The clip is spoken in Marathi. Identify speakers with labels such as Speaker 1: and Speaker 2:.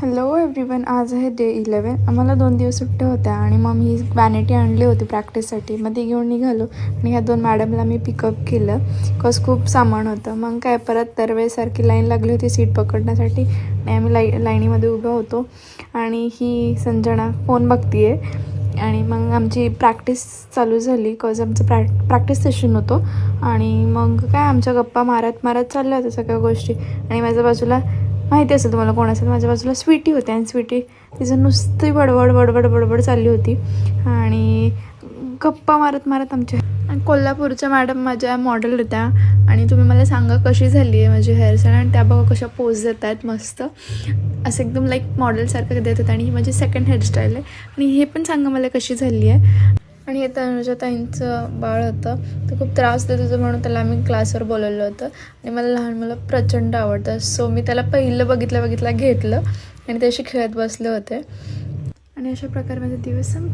Speaker 1: हॅलो एव्हरीवन, आज आहे डे 11. आम्हाला 2 दिवस सुट्ट्या होत्या आणि मग मी वॅनिटी आणली होती प्रॅक्टिससाठी. मग ती घेऊन निघालो आणि ह्या 2 मॅडमला मी पिकअप केलं बिकॉज खूप सामान होतं. मग काय परत दरवेळेसारखी लाईन लागली होती सीट पकडण्यासाठी आणि आम्ही लाईनीमध्ये उभं होतो आणि ही संजना फोन बघते आहे आणि मग आमची प्रॅक्टिस चालू झाली बिकॉज आमचं प्रॅक्टिस सेशन होतं. आणि मग काय आमच्या गप्पा मारत मारत चालल्या होत्या सगळ्या गोष्टी. आणि माझ्या बाजूला माहिती असेल तुम्हाला कोण असेल, माझ्या बाजूला स्वीटी होती आणि स्वीटी तिचं नुसती बडबड बडबड बडबड चालली होती आणि गप्पा मारत मारत आमच्या. आणि कोल्हापूरच्या मॅडम माझ्या मॉडेल होत्या आणि तुम्ही मला सांगा कशी झाली आहे माझी हेअरस्टाईल. आणि त्या बघा कशा पोज देत आहेत मस्त, असं एकदम लाईक मॉडेलसारखं देत होतं. आणि ही माझी सेकंड हेअरस्टाईल आहे आणि हे पण सांगा मला कशी झाली आहे. आणि हे तनुजाताईंचं बाळ होतं, तर खूप त्रास देत होतं म्हणून त्याला आम्ही क्लासवर बोलवलं होतं. आणि मला लहान मुलं प्रचंड आवडतं, सो मी त्याला पहिलं बघितल्या घेतलं आणि त्याशी खेळत बसले होते. आणि अशा प्रकारे माझा दिवस संपला.